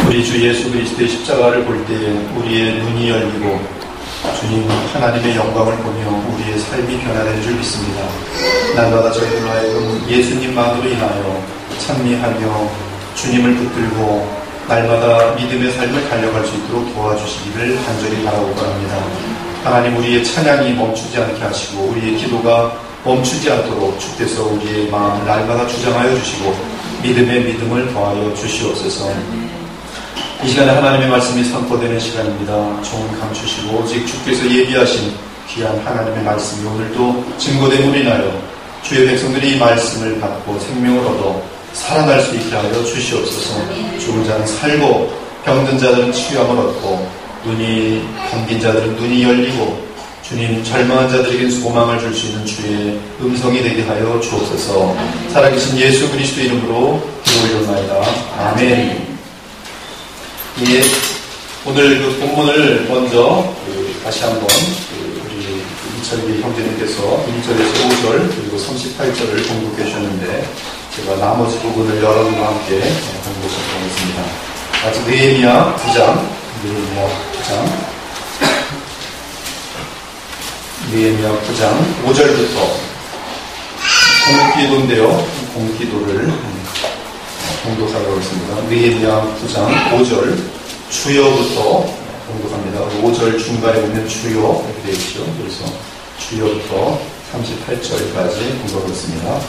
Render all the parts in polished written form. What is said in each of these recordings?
우리 주 예수 그리스도의 십자가를 볼 때에 우리의 눈이 열리고 주님 하나님의 영광을 보며 우리의 삶이 변화된 줄 믿습니다. 날마다 저희들 하여금 예수님만으로 인하여 찬미하며 주님을 붙들고 날마다 믿음의 삶을 달려갈 수 있도록 도와주시기를 간절히 바라고 바랍니다. 하나님, 우리의 찬양이 멈추지 않게 하시고 우리의 기도가 멈추지 않도록 주께서 우리의 마음을 날마다 주장하여 주시고 믿음의 믿음을 더하여 주시옵소서. 이 시간에 하나님의 말씀이 선포되는 시간입니다. 종 감추시고 오직 주께서 예비하신 귀한 하나님의 말씀이 오늘도 증거됨으로 인하여 주의 백성들이 이 말씀을 받고 생명을 얻어 살아날 수 있게 하여 주시옵소서. 죽은 자는 살고 병든 자들은 치유함을 얻고 눈이 감긴 자들은 눈이 열리고 주님 절망한 자들에게 소망을 줄 수 있는 주의 음성이 되게 하여 주옵소서. 살아계신 예수 그리스도 이름으로 기도 올려옵나이다. 아멘. 예, 오늘 그 본문을 먼저 다시 한번 우리 이철기 형제님께서 1절에서 5절 그리고 38절을 공독해 주셨는데 제가 나머지 부분을 여러분과 함께 공독하도록 하겠습니다. 같이 느헤미야 9장 느헤미야 9장 5절부터 공기도인데요. 공기도를 공독하도록 하겠습니다. 느헤미야 9장 5절 주여부터 공독합니다. 5절 중간에 보면 주여 이렇게 되어 있죠. 그래서 주여부터 38절까지 공독하겠습니다.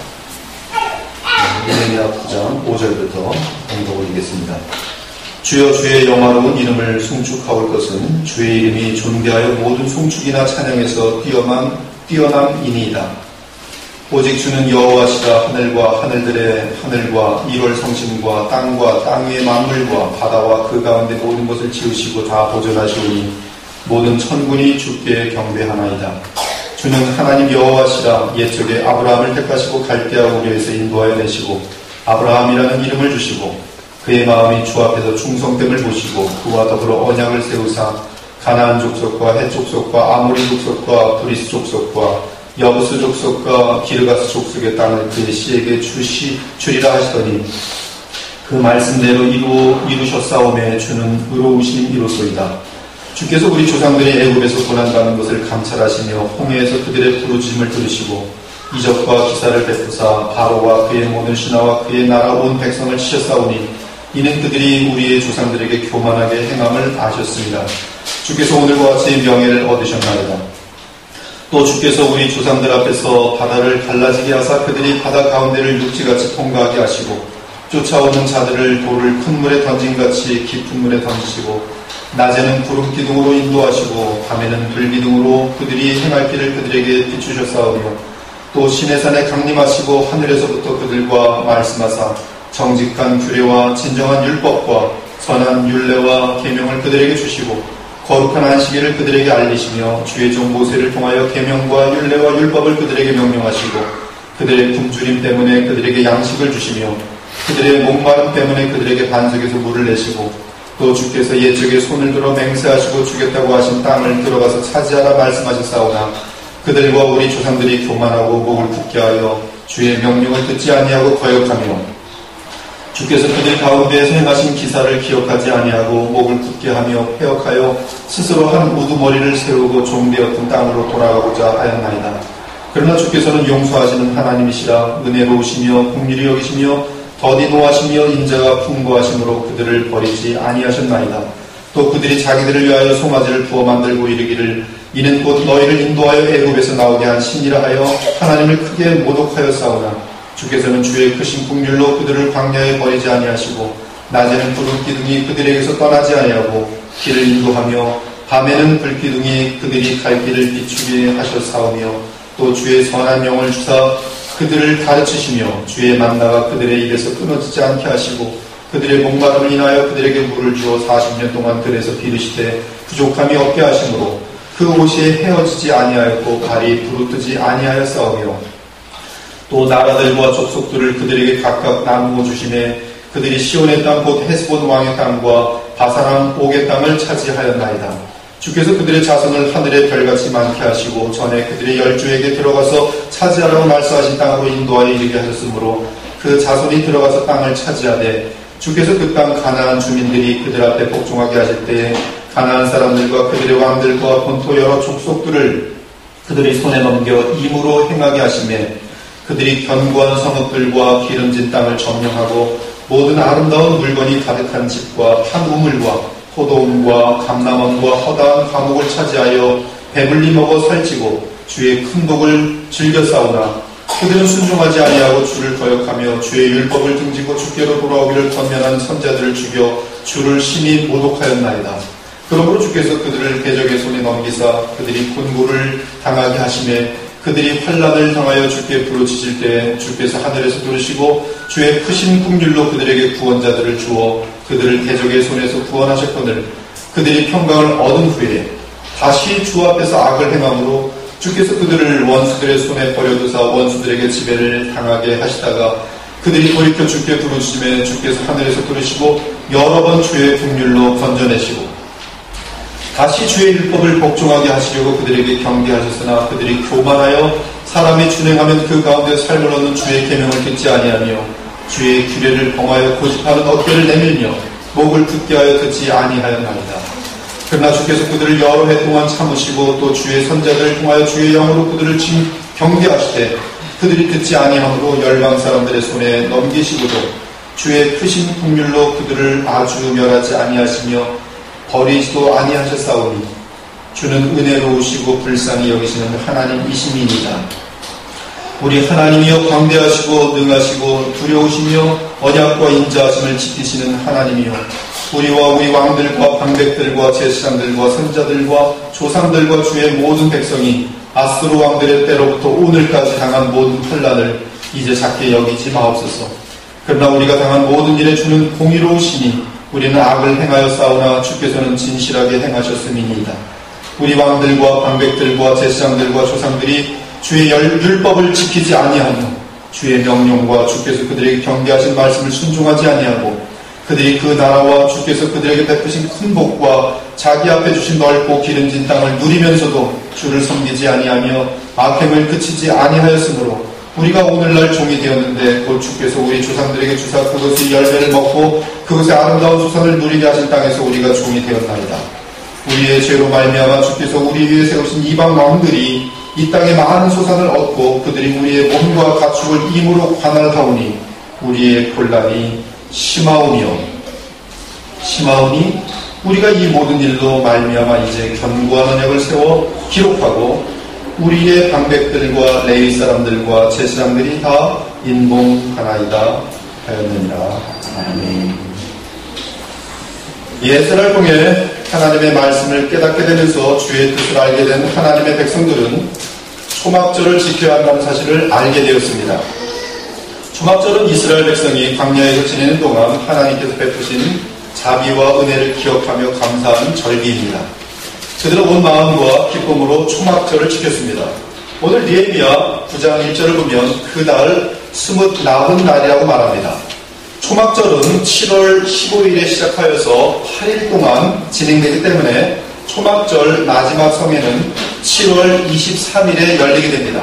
느헤미야 9장 5절부터 공독 올리겠습니다. 주여, 주의 영화로운 이름을 송축하올 것은 주의 이름이 존귀하여 모든 송축이나 찬양에서 뛰어남이니이다. 오직 주는 여호와시라. 하늘과 하늘들의 하늘과 1월 성심과 땅과 땅 위의 만물과 바다와 그 가운데 모든 것을 지으시고 다 보존하시오니 모든 천군이 주께 경배하나이다. 주는 하나님 여호와시라. 옛적에 아브라함을 택하시고 갈대아 우르에서 인도하여 내시고 아브라함이라는 이름을 주시고 그의 마음이 주 앞에서 충성됨을 보시고 그와 더불어 언약을 세우사 가나안 족속과 헷 족속과 아모리 족속과 브리스 족속과 여부스 족속과 기르가스 족속의 땅을 그의 씨에게 주리라 하시더니 그 말씀대로 이루셨사오매 주는 의로우신 이로소이다. 주께서 우리 조상들이 애굽에서 고난받는 것을 감찰하시며 홍해에서 그들의 부르짖음을 들으시고 이적과 기사를 베푸사 바로와 그의 모든 신하와 그의 나라 온 백성을 치셨사오니 이는 그들이 우리의 조상들에게 교만하게 행함을 아셨습니다. 주께서 오늘과 같이 명예를 얻으셨나이다. 또 주께서 우리 조상들 앞에서 바다를 갈라지게 하사 그들이 바다 가운데를 육지같이 통과하게 하시고 쫓아오는 자들을 돌을 큰 물에 던진같이 깊은 물에 던지시고 낮에는 구름 기둥으로 인도하시고 밤에는 불 기둥으로 그들이 행할 길을 그들에게 비추셨사오며 또 시내산에 강림하시고 하늘에서부터 그들과 말씀하사 정직한 규례와 진정한 율법과 선한 율례와 계명을 그들에게 주시고 거룩한 안식일을 그들에게 알리시며 주의 종 모세를 통하여 계명과 율례와 율법을 그들에게 명령하시고 그들의 굶주림 때문에 그들에게 양식을 주시며 그들의 목마름 때문에 그들에게 반석에서 물을 내시고 또 주께서 옛적에 손을 들어 맹세하시고 주겠다고 하신 땅을 들어가서 차지하라 말씀하셨사오나 그들과 우리 조상들이 교만하고 목을 굳게 하여 주의 명령을 듣지 아니하고 거역하며 주께서 그들 가운데에서 행하신 기사를 기억하지 아니하고 목을 굳게 하며 패역하여 스스로 한 우두머리를 세우고 종되었던 땅으로 돌아가고자 하였나이다. 그러나 주께서는 용서하시는 하나님이시라. 은혜로우시며 긍휼히 여기시며 더디 노하시며 인자가 풍부하심으로 그들을 버리지 아니하셨나이다. 또 그들이 자기들을 위하여 송아지를 부어 만들고 이르기를 이는 곧 너희를 인도하여 애굽에서 나오게 한 신이라 하여 하나님을 크게 모독하였사오나 주께서는 주의 크신 긍휼로 그들을 광야에 버리지 아니하시고 낮에는 구름 기둥이 그들에게서 떠나지 아니하고 길을 인도하며 밤에는 불 기둥이 그들이 갈 길을 비추게 하셨사오며 또 주의 선한 영을 주사 그들을 가르치시며 주의 만나가 그들의 입에서 끊어지지 않게 하시고 그들의 목마름을 인하여 그들에게 물을 주어 40년 동안 들에서 비르시되 부족함이 없게 하심으로 그 옷이 헤어지지 아니하였고 발이 부르뜨지 아니하였사오며 또 나라들과 족속들을 그들에게 각각 나누어 주시매 그들이 시온의 땅 곧 헤스본 왕의 땅과 바사람 옥의 땅을 차지하였나이다. 주께서 그들의 자손을 하늘의 별같이 많게 하시고 전에 그들의 열주에게 들어가서 차지하라고 말씀하신 땅으로 인도하여 이르게 하셨으므로 그 자손이 들어가서 땅을 차지하되 주께서 그 땅 가나안 주민들이 그들 앞에 복종하게 하실 때에 가나안 사람들과 그들의 왕들과 본토 여러 족속들을 그들의 손에 넘겨 임으로 행하게 하시매 그들이 견고한 성읍들과 기름진 땅을 점령하고 모든 아름다운 물건이 가득한 집과 한 우물과 포도원과 감람원과 허다한 감옥을 차지하여 배불리 먹어 살찌고 주의 큰 복을 즐겨 싸우나 그들은 순종하지 아니하고 주를 거역하며 주의 율법을 등지고 주께로 돌아오기를 권면한 선자들을 죽여 주를 심히 모독하였나이다. 그러므로 주께서 그들을 대적의 손에 넘기사 그들이 곤고를 당하게 하시매 그들이 환난을 당하여 주께 부르짖을 때 주께서 하늘에서 들으시고 주의 크신 긍휼로 그들에게 구원자들을 주어 그들을 대적의 손에서 구원하셨거늘 그들이 평강을 얻은 후에 다시 주 앞에서 악을 행함으로 주께서 그들을 원수들의 손에 버려두사 원수들에게 지배를 당하게 하시다가 그들이 돌이켜 주께 부르짖음에 주께서 하늘에서 들으시고 여러 번 주의 긍휼로 건져내시고 다시 주의 율법을 복종하게 하시려고 그들에게 경계하셨으나 그들이 교만하여 사람이 준행하면 그 가운데 삶을 얻는 주의 계명을 듣지 아니하며 주의 규례를 범하여 고집하는 어깨를 내밀며 목을 굳게 하여 듣지 아니하였나이다. 그러나 주께서 그들을 여러 해 동안 참으시고 또 주의 선자들을 통하여 주의 영으로 그들을 경계하시되 그들이 듣지 아니하므로 열방 사람들의 손에 넘기시고도 주의 크신 긍휼로 그들을 아주 멸하지 아니하시며 버리지도 아니하셨사오니 주는 은혜로우시고 불쌍히 여기시는 하나님이심이니이다. 우리 하나님이여 광대하시고 능하시고 두려우시며 언약과 인자하심을 지키시는 하나님이여 우리와 우리 왕들과 방백들과 제사장들과 선자들과 조상들과 주의 모든 백성이 아수르 왕들의 때로부터 오늘까지 당한 모든 환난을 이제 작게 여기지 마옵소서. 그러나 우리가 당한 모든 일에 주는 공의로우시니 우리는 악을 행하여 싸우나 주께서는 진실하게 행하셨음이니이다. 우리 왕들과 방백들과 제사장들과 조상들이 주의 율법을 지키지 아니하며 주의 명령과 주께서 그들에게 경계하신 말씀을 순종하지 아니하고 그들이 그 나라와 주께서 그들에게 베푸신 큰 복과 자기 앞에 주신 넓고 기름진 땅을 누리면서도 주를 섬기지 아니하며 악행을 그치지 아니하였으므로 우리가 오늘날 종이 되었는데 곧 주께서 우리 조상들에게 주사 그것의 열매를 먹고 그것의 아름다운 수산을 누리게 하신 땅에서 우리가 종이 되었나이다. 우리의 죄로 말미암아 주께서 우리 위에 세우신 이방 왕들이 이 땅에 많은 소산을 얻고 그들이 우리의 몸과 가축을 임으로 관할하오니 우리의 곤란이 심하오니 우리가 이 모든 일로 말미암아 이제 견고한 언약을 세워 기록하고 우리의 방백들과 레위 사람들과 제사장들이 다 인봉하나이다 하였느니라. 아멘. 예수를 통해 하나님의 말씀을 깨닫게 되면서 주의 뜻을 알게 된 하나님의 백성들은 초막절을 지켜야 한다는 사실을 알게 되었습니다. 초막절은 이스라엘 백성이 광야에서 지내는 동안 하나님께서 베푸신 자비와 은혜를 기억하며 감사하는 절기입니다. 그들은 온 마음과 기쁨으로 초막절을 지켰습니다. 오늘 느헤미야 9장 1절을 보면 그날 스뭇 나은 날이라고 말합니다. 초막절은 7월 15일에 시작하여서 8일 동안 진행되기 때문에 초막절 마지막 성회는 7월 23일에 열리게 됩니다.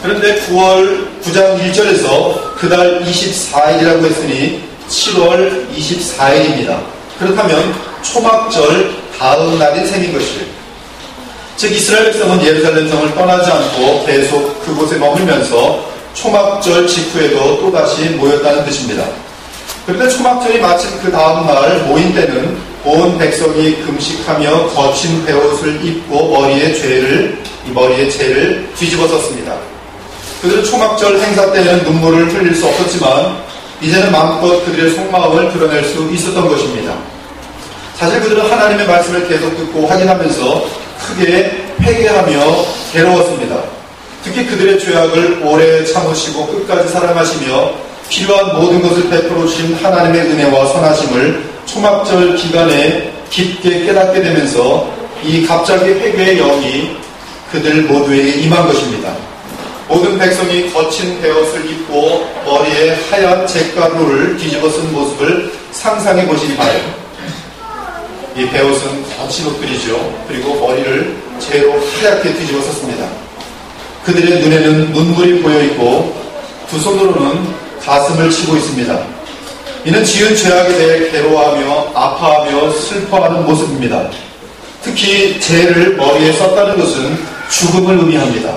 그런데 9장 1절에서 그달 24일이라고 했으니 7월 24일입니다. 그렇다면 초막절 다음 날이 생긴 것이에요. 즉 이스라엘 백성은 예루살렘 성을 떠나지 않고 계속 그곳에 머물면서 초막절 직후에도 또다시 모였다는 뜻입니다. 그런데 초막절이 마친 그 다음 날 모인 때는 온 백성이 금식하며 거친 베옷을 입고 머리에 재를 뒤집어 썼습니다. 그들은 초막절 행사 때에는 눈물을 흘릴 수 없었지만 이제는 마음껏 그들의 속마음을 드러낼 수 있었던 것입니다. 사실 그들은 하나님의 말씀을 계속 듣고 확인하면서 크게 회개하며 괴로웠습니다. 특히 그들의 죄악을 오래 참으시고 끝까지 사랑하시며 필요한 모든 것을 베풀어 주신 하나님의 은혜와 선하심을 초막절 기간에 깊게 깨닫게 되면서 이 갑자기 회개의 영이 그들 모두에게 임한 것입니다. 모든 백성이 거친 베옷을 입고 머리에 하얀 잿가루를 뒤집어 쓴 모습을 상상해 보시기 바랍니다. 이 베옷은 거친 옷들이죠. 그리고 머리를 재로 하얗게 뒤집어 썼습니다. 그들의 눈에는 눈물이 고여있고 두 손으로는 가슴을 치고 있습니다. 이는 지은 죄악에 대해 괴로워하며 아파하며 슬퍼하는 모습입니다. 특히 죄를 머리에 썼다는 것은 죽음을 의미합니다.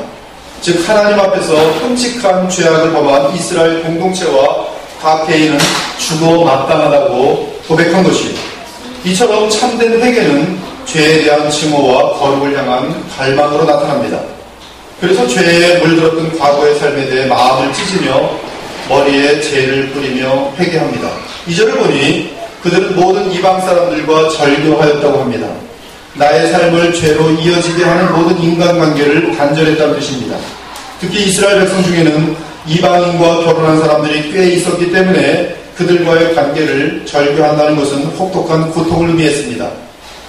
즉 하나님 앞에서 끔찍한 죄악을 범한 이스라엘 공동체와 각 개인은 죽어 마땅하다고 고백한 것이요. 이처럼 참된 회개는 죄에 대한 증오와 거룩을 향한 갈망으로 나타납니다. 그래서 죄에 물들었던 과거의 삶에 대해 마음을 찢으며 머리에 죄를 뿌리며 회개합니다. 2절을 보니 그들은 모든 이방 사람들과 절교하였다고 합니다. 나의 삶을 죄로 이어지게 하는 모든 인간관계를 단절했다는 뜻입니다. 특히 이스라엘 백성 중에는 이방인과 결혼한 사람들이 꽤 있었기 때문에 그들과의 관계를 절교한다는 것은 혹독한 고통을 의미했습니다.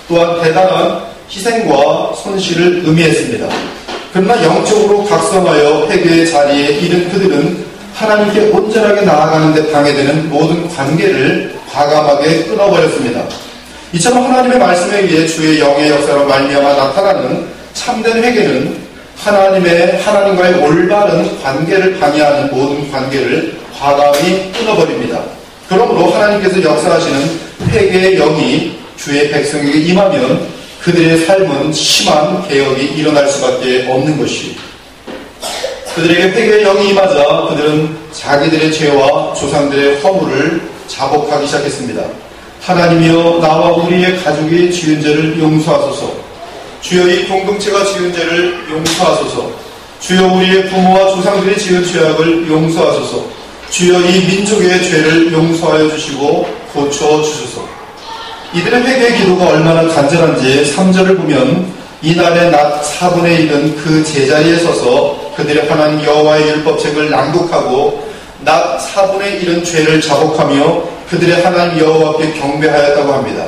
또한 대단한 희생과 손실을 의미했습니다. 그러나 영적으로 각성하여 회개의 자리에 이른 그들은 하나님께 온전하게 나아가는 데 방해되는 모든 관계를 과감하게 끊어버렸습니다. 이처럼 하나님의 말씀에 의해 주의 영의 역사로 말미암아 나타나는 참된 회개는 하나님과의 올바른 관계를 방해하는 모든 관계를 과감히 끊어버립니다. 그러므로 하나님께서 역사하시는 회개의 영이 주의 백성에게 임하면 그들의 삶은 심한 개혁이 일어날 수밖에 없는 것이. 그들에게 회개의 영이 임하자 그들은 자기들의 죄와 조상들의 허물을 자복하기 시작했습니다. 하나님이여 나와 우리의 가족이 지은 죄를 용서하소서. 주여 이 공동체가 지은 죄를 용서하소서. 주여 우리의 부모와 조상들이 지은 죄악을 용서하소서. 주여 이 민족의 죄를 용서하여 주시고 고쳐 주소서. 이들의 회개의 기도가 얼마나 간절한지 3절을 보면 이날의 낮 4분의 1은 그 제자리에 서서 그들의 하나님 여호와의 율법책을 낭독하고 낮 4분의 1은 죄를 자복하며 그들의 하나님 여호와께 경배하였다고 합니다.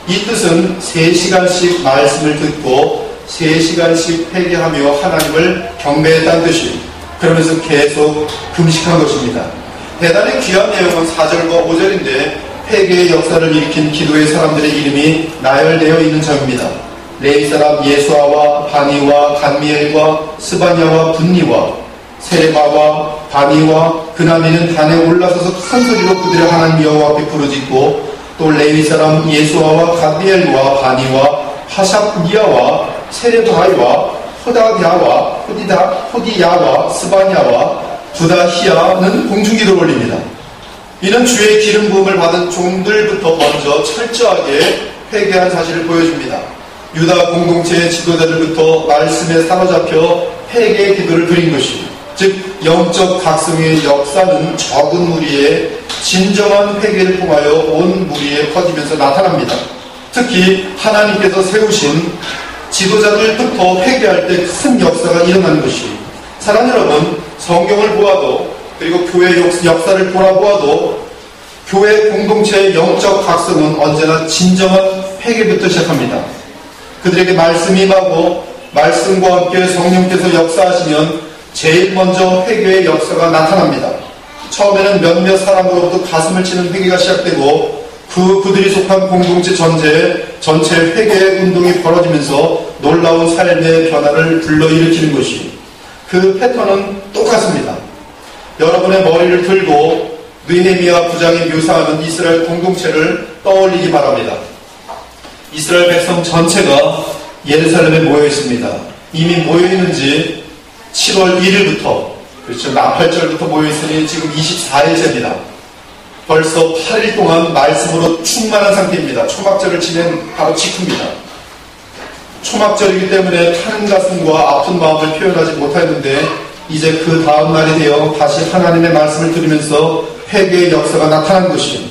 이 뜻은 3시간씩 말씀을 듣고 3시간씩 회개하며 하나님을 경배했다는 뜻이에요. 그러면서 계속 금식한 것입니다. 대단히 귀한 내용은 4절과 5절인데 회개의 역사를 일으킨 기도의 사람들의 이름이 나열되어 있는 점입니다. 레위 사람 예수아와 바니와 간미엘과 스바냐와 분니와 세레바와 바니와 그나미는 단에 올라서서 큰 소리로 그들의 하나님 여호와 앞에 부르짖고 또 레위 사람 예수아와 간미엘과 바니와 하샵니아와 세레바이와 호다야와 호디야와 스바냐와 부다히야는 공중기도를 올립니다. 이는 주의 기름 부음을 받은 종들부터 먼저 철저하게 회개한 사실을 보여줍니다. 유다 공동체의 지도자들부터 말씀에 사로잡혀 회개의 기도를 드린 것이, 즉 영적 각성의 역사는 적은 무리에 진정한 회개를 통하여 온 무리에 퍼지면서 나타납니다. 특히 하나님께서 세우신 지도자들부터 회개할 때 큰 역사가 일어나는 것이, 사랑하는 여러분, 성경을 보아도 그리고 교회 역사를 돌아보아도 교회 공동체의 영적 각성은 언제나 진정한 회개부터 시작합니다. 그들에게 말씀이 임하고 말씀과 함께 성령께서 역사하시면 제일 먼저 회개의 역사가 나타납니다. 처음에는 몇몇 사람으로부터 가슴을 치는 회개가 시작되고 그들이 속한 공동체 전체 회개의 운동이 벌어지면서 놀라운 삶의 변화를 불러일으키는 것이, 그 패턴은 똑같습니다. 여러분의 머리를 들고 느헤미야 9장이 묘사하는 이스라엘 공동체를 떠올리기 바랍니다. 이스라엘 백성 전체가 예루살렘에 모여 있습니다. 이미 모여 있는지 7월 1일부터, 그렇죠, 나팔절부터 모여 있으니 지금 24일째입니다. 벌써 8일 동안 말씀으로 충만한 상태입니다. 초막절을 지낸 바로 직후입니다. 초막절이기 때문에 타는 가슴과 아픈 마음을 표현하지 못했는데 이제 그 다음 날이 되어 다시 하나님의 말씀을 들으면서 회개의 역사가 나타난 것이,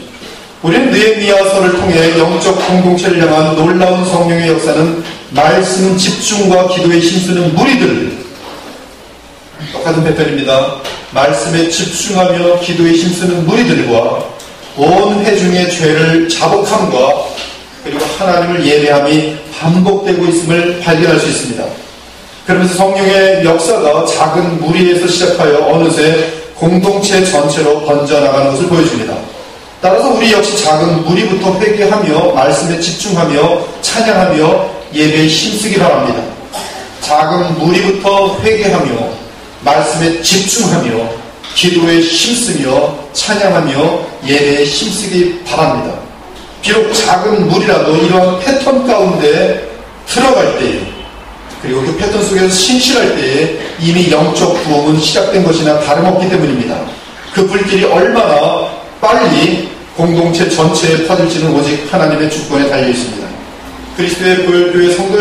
우리는 느헤미야서를 통해 영적 공동체를 향한 놀라운 성령의 역사는 말씀 집중과 기도에 힘쓰는 무리들, 똑같은 패턴입니다. 말씀에 집중하며 기도에 힘쓰는 무리들과 온 회중의 죄를 자복함과 그리고 하나님을 예배함이 반복되고 있음을 발견할 수 있습니다. 그러면서 성령의 역사가 작은 무리에서 시작하여 어느새 공동체 전체로 번져나가는 것을 보여줍니다. 따라서 우리 역시 작은 무리부터 회개하며 말씀에 집중하며 찬양하며 예배에 힘쓰기 바랍니다. 작은 무리부터 회개하며 말씀에 집중하며 기도에 힘쓰며 찬양하며 예배에 힘쓰기 바랍니다. 비록 작은 무리라도 이러한 패턴 가운데 들어갈 때에, 그리고 그 패턴 속에서 신실할 때에 이미 영적 부흥은 시작된 것이나 다름없기 때문입니다. 그 불길이 얼마나 빨리 공동체 전체에 퍼질지는 오직 하나님의 주권에 달려 있습니다. 그리스도의 보혈교회 성도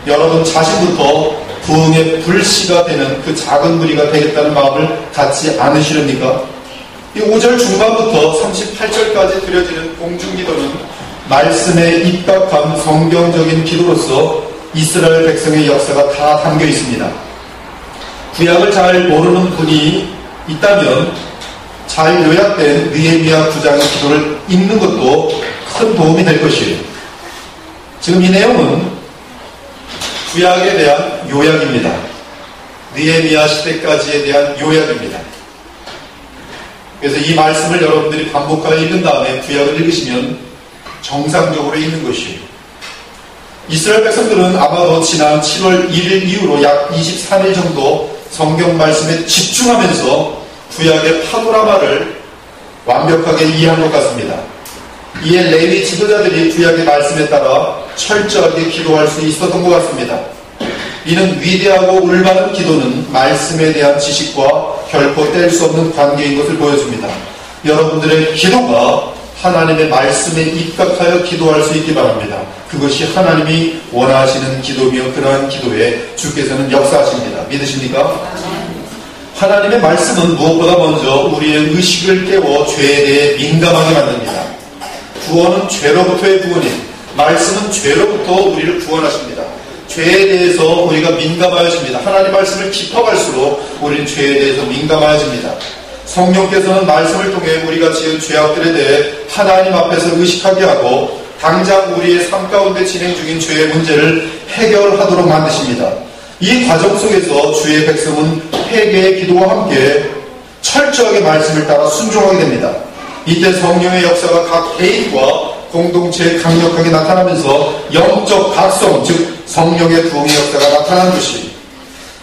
여러분 자신부터 부흥의 불씨가 되는 그 작은 무리가 되겠다는 마음을 갖지 않으시렵니까? 이 5절 중반부터 38절까지 드려지는 공중기도는 말씀에 입각한 성경적인 기도로서 이스라엘 백성의 역사가 다 담겨 있습니다. 구약을 잘 모르는 분이 있다면 잘 요약된 느헤미야 9장의 기도를 읽는 것도 큰 도움이 될 것이에요. 지금 이 내용은 구약에 대한 요약입니다. 느헤미야 시대까지에 대한 요약입니다. 그래서 이 말씀을 여러분들이 반복하여 읽은 다음에 구약을 읽으시면 정상적으로 읽는 것이에요. 이스라엘 백성들은 아마도 지난 7월 1일 이후로 약 23일 정도 성경 말씀에 집중하면서 구약의 파노라마를 완벽하게 이해한 것 같습니다. 이에 레위 지도자들이 구약의 말씀에 따라 철저하게 기도할 수 있었던 것 같습니다. 이는 위대하고 올바른 기도는 말씀에 대한 지식과 결코 뗄 수 없는 관계인 것을 보여줍니다. 여러분들의 기도가 하나님의 말씀에 입각하여 기도할 수 있기 바랍니다. 그것이 하나님이 원하시는 기도며 그러한 기도에 주께서는 역사하십니다. 믿으십니까? 하나님의 말씀은 무엇보다 먼저 우리의 의식을 깨워 죄에 대해 민감하게 만듭니다. 구원은 죄로부터의 구원이에요. 말씀은 죄로부터 우리를 구원하십니다. 죄에 대해서 우리가 민감하여집니다. 하나님 말씀을 깊어갈수록 우리는 죄에 대해서 민감하여집니다. 성령께서는 말씀을 통해 우리가 지은 죄악들에 대해 하나님 앞에서 의식하게 하고 당장 우리의 삶 가운데 진행 중인 죄의 문제를 해결하도록 만드십니다. 이 과정 속에서 주의 백성은 회개의 기도와 함께 철저하게 말씀을 따라 순종하게 됩니다. 이때 성령의 역사가 각 개인과 공동체에 강력하게 나타나면서 영적 각성, 즉 성령의 부흥의 역사가 나타나는 것입니다.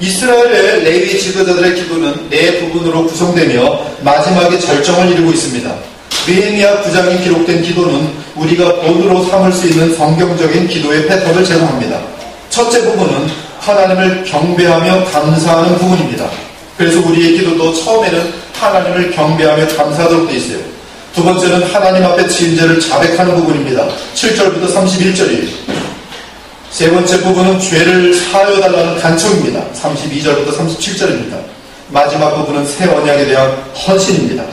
이스라엘의 레위 지도자들의 기도는 네 부분으로 구성되며 마지막에 절정을 이루고 있습니다. 느헤미야 9장에 기록된 기도는 우리가 본으로 삼을 수 있는 성경적인 기도의 패턴을 제공합니다. 첫째 부분은 하나님을 경배하며 감사하는 부분입니다. 그래서 우리의 기도도 처음에는 하나님을 경배하며 감사하도록 되어 있어요. 두 번째는 하나님 앞에 지은 죄를 자백하는 부분입니다. 7절부터 31절이에요. 세 번째 부분은 죄를 사하여달라는 간청입니다. 32절부터 37절입니다. 마지막 부분은 새 언약에 대한 헌신입니다.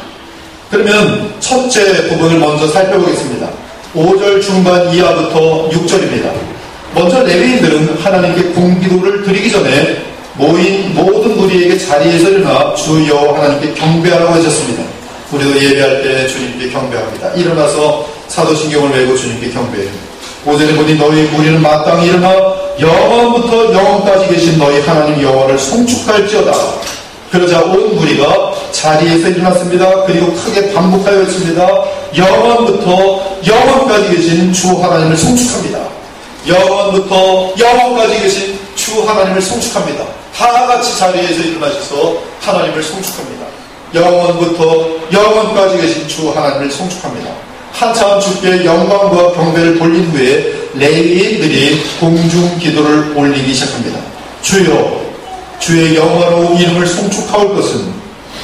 그러면 첫째 부분을 먼저 살펴보겠습니다. 5절 중반 이하부터 6절입니다. 먼저 레위인들은 하나님께 공기도를 드리기 전에 모인 모든 무리에게 자리에서 일어나 주 여호와 하나님께 경배하라고 하셨습니다. 우리도 예배할 때 주님께 경배합니다. 일어나서 사도신경을 외고 주님께 경배해요. 5절에 보니 너희 무리는 마땅히 일어나 영원부터 영원까지 계신 너희 하나님 여호와를 송축할지어다. 그러자 온 무리가 자리에서 일어났습니다. 그리고 크게 반복하여 외칩니다. 영원부터 영원까지 계신 주 하나님을 송축합니다. 영원부터 영원까지 계신 주 하나님을 송축합니다. 다 같이 자리에서 일어나셔서 하나님을 송축합니다. 영원부터 영원까지 계신 주 하나님을 송축합니다. 한참 주께 영광과 경배를 돌린 후에 레위인들이 공중 기도를 올리기 시작합니다. 주여, 주의 영화로운 이름을 송축하올 것은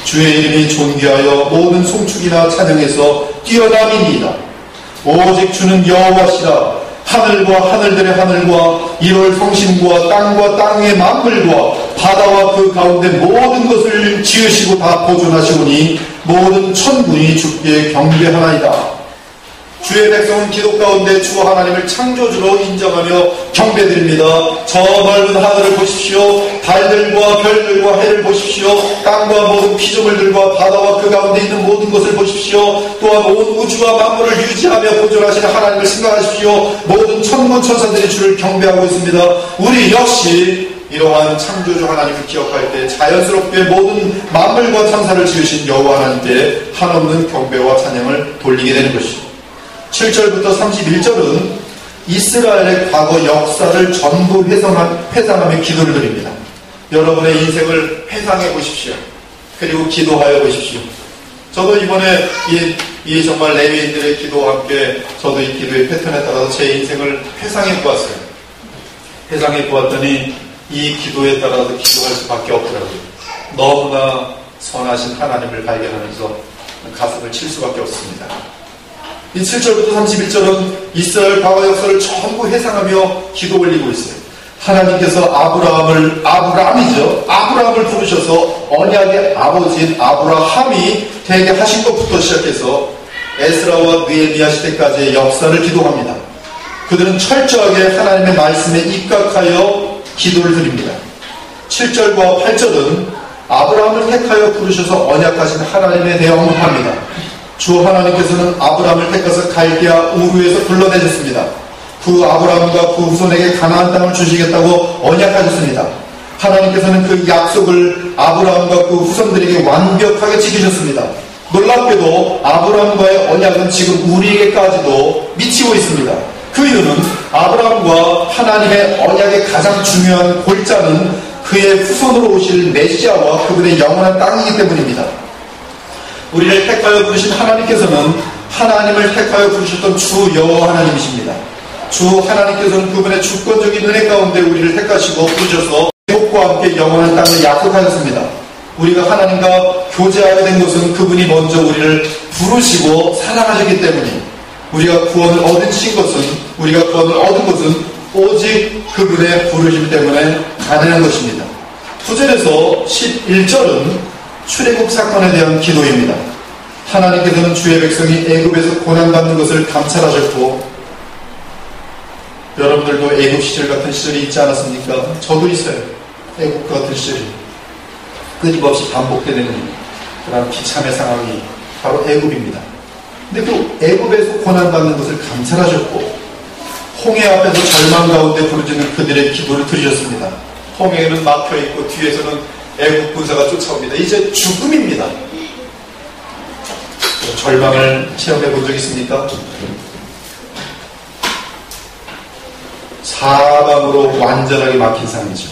주의 이름이 존귀하여 모든 송축이나 찬양에서 뛰어남이니이다. 오직 주는 여호와시라. 하늘과 하늘들의 하늘과 1월 성심과 땅의 만물과 바다와 그 가운데 모든 것을 지으시고 다 보존하시오니 모든 천군이 주께 경배하나이다. 주의 백성은 기도 가운데 주 하나님을 창조주로 인정하며 경배드립니다. 저 넓은 하늘을 보십시오. 달들과 별들과 해를 보십시오. 땅과 모든 피조물들과 바다와 그 가운데 있는 모든 것을 보십시오. 또한 온 우주와 만물을 유지하며 보존하시는 하나님을 생각하십시오. 모든 천군 천사들이 주를 경배하고 있습니다. 우리 역시 이러한 창조주 하나님을 기억할 때 자연스럽게 모든 만물과 천사를 지으신 여호와 하나님께 한없는 경배와 찬양을 돌리게 되는 것입니다. 7절부터 31절은 이스라엘의 과거 역사를 전부 회상하며 기도를 드립니다. 여러분의 인생을 회상해 보십시오. 그리고 기도하여 보십시오. 저도 이번에 이 정말 레위인들의 기도와 함께 저도 이 기도의 패턴에 따라서 제 인생을 회상해 보았어요. 회상해 보았더니 이 기도에 따라서 기도할 수밖에 없더라고요. 너무나 선하신 하나님을 발견하면서 가슴을 칠 수밖에 없습니다. 이 7절부터 31절은 이스라엘 과거 역사를 전부 회상하며 기도 올리고 있어요. 하나님께서 아브라함을 부르셔서 언약의 아버지인 아브라함이 되게 하신 것부터 시작해서 에스라와 느헤미야 시대까지의 역사를 기도합니다. 그들은 철저하게 하나님의 말씀에 입각하여 기도를 드립니다. 7절과 8절은 아브라함을 택하여 부르셔서 언약하신 하나님에 대해 언급합니다. 주 하나님께서는 아브라함을 택해서 갈대아 우르에서 불러내셨습니다. 그 아브라함과 그 후손에게 가나안 땅을 주시겠다고 언약하셨습니다. 하나님께서는 그 약속을 아브라함과 그 후손들에게 완벽하게 지키셨습니다. 놀랍게도 아브라함과의 언약은 지금 우리에게까지도 미치고 있습니다. 그 이유는 아브라함과 하나님의 언약의 가장 중요한 골자는 그의 후손으로 오실 메시아와 그분의 영원한 땅이기 때문입니다. 우리를 택하여 부르신 하나님께서는 하나님을 택하여 부르셨던 주 여호와 하나님이십니다. 주 하나님께서는 그분의 주권적인 은혜 가운데 우리를 택하시고 부르셔서 복과 함께 영원한 땅을 약속하셨습니다. 우리가 하나님과 교제하게 된 것은 그분이 먼저 우리를 부르시고 사랑하셨기 때문에 우리가 구원을 얻은 것은 오직 그분의 부르심 때문에 가능한 것입니다. 9절에서 11절은 출애굽 사건에 대한 기도입니다. 하나님께서는 주의 백성이 애굽에서 고난받는 것을 감찰하셨고 여러분들도 애굽 시절 같은 시절이 있지 않았습니까? 저도 있어요. 애굽 같은 시절이 끊임없이 반복되는 그런 비참의 상황이 바로 애굽입니다. 근데 그 애굽에서 고난받는 것을 감찰하셨고 홍해 앞에서 절망 가운데 부르짖는 그들의 기도를 들으셨습니다. 홍해는 막혀있고 뒤에서는 애국 군사가 쫓아옵니다. 이제 죽음입니다. 절망을 체험해 본 적 있습니까? 사방으로 완전하게 막힌 상황이죠.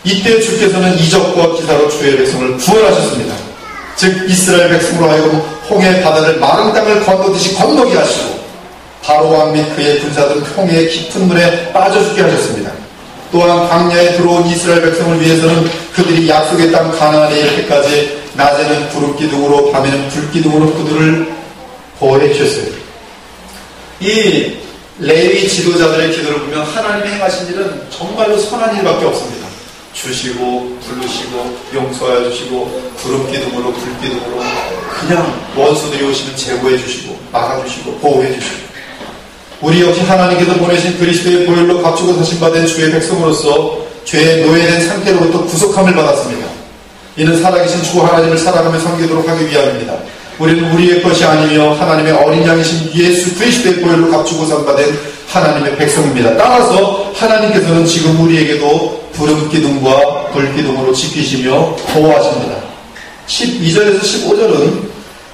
이때 주께서는 이적과 기사로 주의 백성을 구원하셨습니다. 즉 이스라엘 백성으로 하여금 홍해 바다를 마른 땅을 건너듯이 건너게 하시고 바로왕 및 그의 군사들은 홍해의 깊은 물에 빠져 죽게 하셨습니다. 또한 광야에 들어온 이스라엘 백성을 위해서는 그들이 약속의 땅 가나안에 이를 때까지 낮에는 구름기둥으로 밤에는 불기둥으로 그들을 보호해 주셨어요. 이 레위 지도자들의 기도를 보면 하나님이 행하신 일은 정말로 선한 일밖에 없습니다. 주시고 부르시고 용서해 주시고 구름기둥으로 불기둥으로 그냥 원수들이 오시면 제거해 주시고 막아주시고 보호해 주시고 우리 역시 하나님께서 보내신 그리스도의 보혈로 값주고 사신받은 주의 백성으로서 죄에 노예된 상태로부터 구속함을 받았습니다. 이는 살아계신 주 하나님을 살아가며 섬기도록 하기 위함입니다. 우리는 우리의 것이 아니며 하나님의 어린 양이신 예수 그리스도의 보혈로 값주고 산받은 하나님의 백성입니다. 따라서 하나님께서는 지금 우리에게도 구름기둥과 불기둥으로 지키시며 보호하십니다. 12절에서 15절은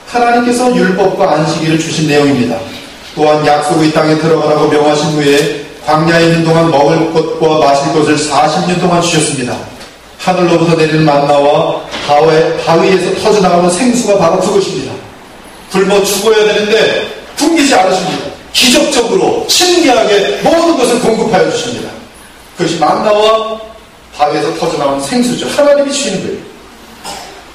하나님께서 율법과 안식일을 주신 내용입니다. 또한 약속의 땅에 들어가라고 명하신 후에 광야에 있는 동안 먹을 것과 마실 것을 40년 동안 주셨습니다. 하늘로부터 내리는 만나와 바위에서 터져나가는 생수가 바로 그것입니다. 굶어 죽어야 되는데 굶기지 않으십니다. 기적적으로 신기하게 모든 것을 공급하여 주십니다. 그것이 만나와 바위에서 터져나오는 생수죠. 하나님이 주시는 거예요.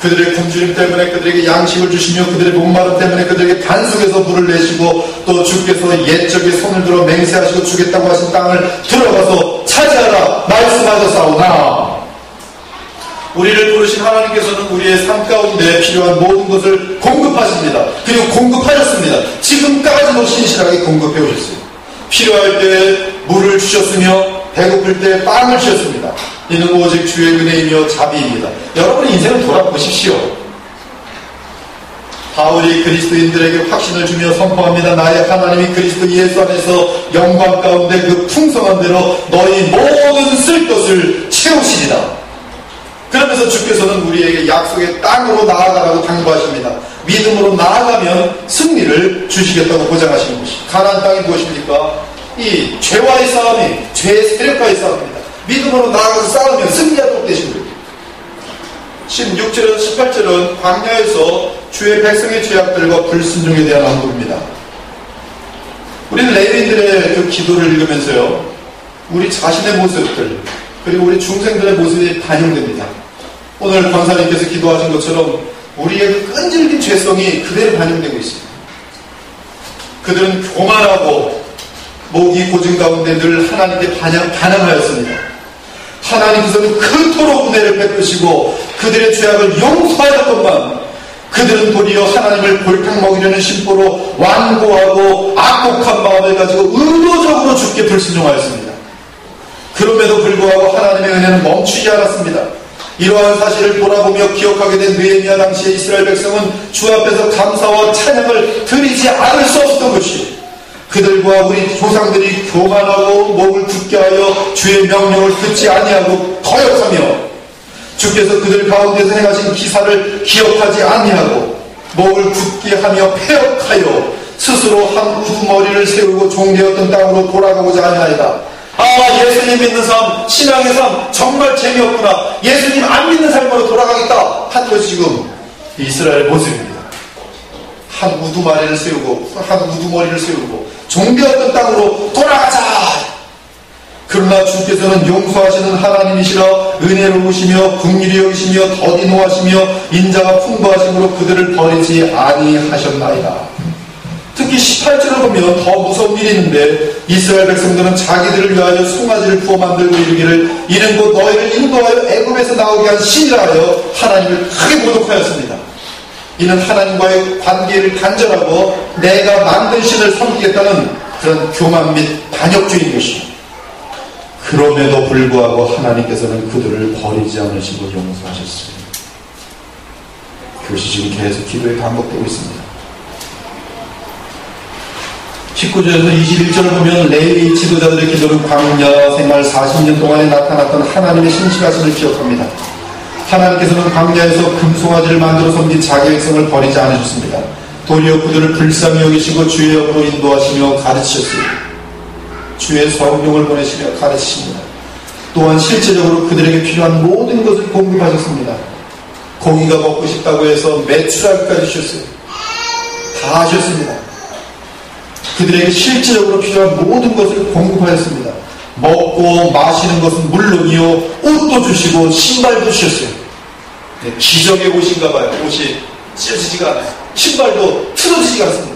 그들의 굶주림 때문에 그들에게 양식을 주시며 그들의 목마름 때문에 그들에게 반석에서 물을 내시고 또 주께서 옛적에 손을 들어 맹세하시고 주겠다고 하신 땅을 들어가서 차지하라 말씀하셨사오나 우리를 부르신 하나님께서는 우리의 삶 가운데 필요한 모든 것을 공급하십니다. 그리고 공급하셨습니다. 지금까지도 신실하게 공급해 오셨어요. 필요할 때 물을 주셨으며 배고플 때 빵을 주셨습니다. 이는 오직 주의 은혜이며 자비입니다. 여러분의 인생을 돌아보십시오. 바울이 그리스도인들에게 확신을 주며 선포합니다. 나의 하나님이 그리스도 예수 안에서 영광 가운데 그 풍성한 대로 너희 모든 쓸 것을 채우시리라. 그러면서 주께서는 우리에게 약속의 땅으로 나아가라고 당부하십니다. 믿음으로 나아가면 승리를 주시겠다고 보장하시는 것이 가나안 땅이 무엇입니까? 이 죄와의 싸움이 죄의 세력과의 싸움입니다. 믿음으로 나아가서 싸우면 승리하도록 되신 거예요. 16절에서 18절은 광야에서 주의 백성의 죄악들과 불순종에 대한 언급입니다. 우리는 레위인들의 그 기도를 읽으면서요, 우리 자신의 모습들, 그리고 우리 중생들의 모습이 반영됩니다. 오늘 권사님께서 기도하신 것처럼 우리의 그 끈질긴 죄성이 그대로 반영되고 있습니다. 그들은 교만하고 목이 고진 가운데 늘 하나님께 반항하였습니다. 하나님께서는 그토록 은혜를 베푸시고 그들의 죄악을 용서하였건만 그들은 도리어 하나님을 골탕 먹이려는 심보로 완고하고 악독한 마음을 가지고 의도적으로 주께 불순종하였습니다. 그럼에도 불구하고 하나님의 은혜는 멈추지 않았습니다. 이러한 사실을 돌아보며 기억하게 된 느헤미야 당시의 이스라엘 백성은 주 앞에서 감사와 찬양을 드리지 않을 수 없었던 것이요, 그들과 우리 조상들이 교만하고 목을 굳게 하여 주의 명령을 듣지 아니하고 거역하며 주께서 그들 가운데서 행하신 기사를 기억하지 아니하고 목을 굳게 하며 패역하여 스스로 한 우두머리를 세우고 종되었던 땅으로 돌아가고자 하나이다. 예수님 믿는 삶, 신앙의 삶 정말 재미없구나, 예수님 안 믿는 삶으로 돌아가겠다 한 것이 지금 이스라엘 모습입니다. 한 우두머리를 세우고 종되었던 땅으로 돌아가자. 그러나 주께서는 용서하시는 하나님이시라 은혜로우시며 긍휼히 여기시며 더디 노하시며 인자가 풍부하심으로 그들을 버리지 아니하셨나이다. 특히 18절을 보면 더 무서운 일이 있는데, 이스라엘 백성들은 자기들을 위하여 송아지를 구워 만들고 이르기를 이는 곧 너희를 인도하여 애굽에서 나오게 한 신이라 하여 하나님을 크게 모독하였습니다. 이는 하나님과의 관계를 단절하고 내가 만든 신을 섬기겠다는 그런 교만 및 반역주의인 것이죠. 그럼에도 불구하고 하나님께서는 그들을 버리지 않으시고 용서하셨습니다. 그것이 지금 계속 기도에 반복되고 있습니다. 19절에서 21절을 보면 레위 지도자들의 기도는 광야 생활 40년 동안에 나타났던 하나님의 신실하심을 기억합니다. 하나님께서는 광야에서 금송아지를 만들어 섬긴 자기 백성을 버리지 않으셨습니다. 도리어 그들을 불쌍히 여기시고 주의 영으로 인도하시며 가르치셨습니다. 주의 성령을 보내시며 가르치십니다. 또한 실제적으로 그들에게 필요한 모든 것을 공급하셨습니다. 고기가 먹고 싶다고 해서 메추라기까지 주셨어요. 다 하셨습니다. 그들에게 실질적으로 필요한 모든 것을 공급하였습니다. 먹고 마시는 것은 물론이요, 옷도 주시고 신발도 주셨어요. 기적의 옷인가 봐요. 옷이 찢어지지가 않아요. 신발도 틀어지지가 않습니다.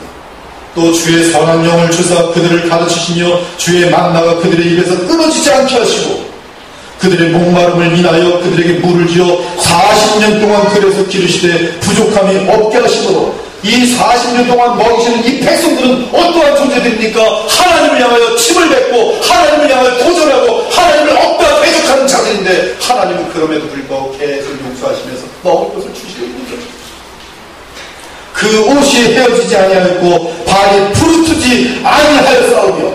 또 주의 선한 영을 주사 그들을 가르치시며 주의 만나가 그들의 입에서 끊어지지 않게 하시고 그들의 목마름을 인하여 그들에게 물을 지어 40년 동안 그래서 기르시되 부족함이 없게 하시므로 이 40년 동안 먹이시는 이 백성들은 어떠한 존재들입니까? 하나님을 향하여 침을 뱉고 하나님을 향하여 도전하고 하나님을 억까 대적하는 자들인데 하나님은 그럼에도 불구하고 계속 용서하시면서 먹을 것을 주시고 있는 거죠. 그 옷이 헤어지지 아니하였고 발이 부르트지 아니하였사오며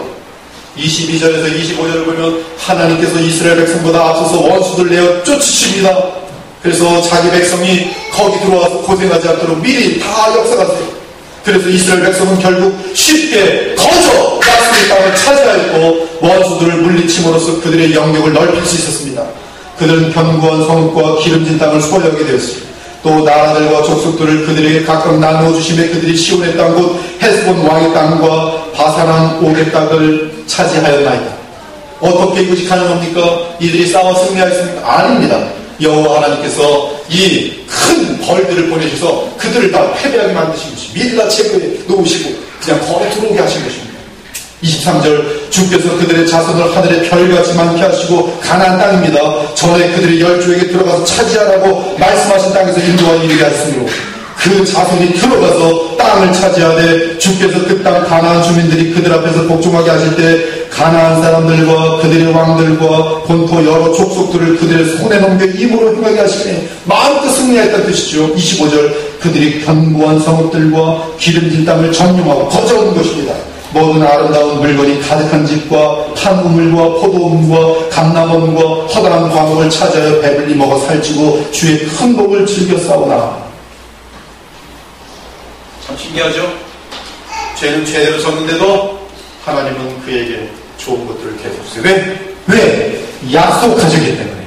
22절에서 25절을 보면 하나님께서 이스라엘 백성보다 앞서서 원수들 내어 쫓으십니다. 그래서 자기 백성이 거기 들어와서 고생하지 않도록 미리 다 역사하세요. 그래서 이스라엘 백성은 결국 쉽게 거저 약속의 땅을 차지하였고 원수들을 물리침으로써 그들의 영역을 넓힐 수 있었습니다. 그들은 견고한 성읍과 기름진 땅을 소유하게 되었습니다. 또 나라들과 족속들을 그들에게 각각 나누어 주심에 그들이 시온의 땅 곧 헤스본 왕의 땅과 바산왕 옥의 땅을 차지하였나이다. 어떻게 이것이 가능합니까? 이들이 싸워 승리하였습니까? 아닙니다. 여호와 하나님께서 이 큰 벌들을 보내셔서 그들을 다 패배하게 만드신 것이 미리 다 체크해 놓으시고 그냥 거기 들어오게 하신 것입니다. 23절 주께서 그들의 자손을 하늘의 별같이 많게 하시고 가나안 땅입니다. 전에 그들이 열조에게 들어가서 차지하라고 말씀하신 땅에서 인도하여 이르게 하였으므로 그 자손이 들어가서 땅을 차지하되 주께서 그 땅 가나안 주민들이 그들 앞에서 복종하게 하실 때 가나안 사람들과 그들의 왕들과 본토 여러 족속들을 그들의 손에 넘겨 힘으로 행하게 하시니 마음껏 승리하였다는 뜻이죠. 25절 그들이 견고한 성읍들과 기름진 땅을 점령하고 거저오는 것입니다. 모든 아름다운 물건이 가득한 집과 판우물과 포도원과 감람원과 허다한 과목을 차지하여 배불리 먹어 살찌고 주의 큰 복을 즐겨 싸우나. 참 신기하죠? 죄는 죄대로 졌는데도 하나님은 그에게 좋은 것들을 계속 주세요. 왜? 약속하셨기 때문에.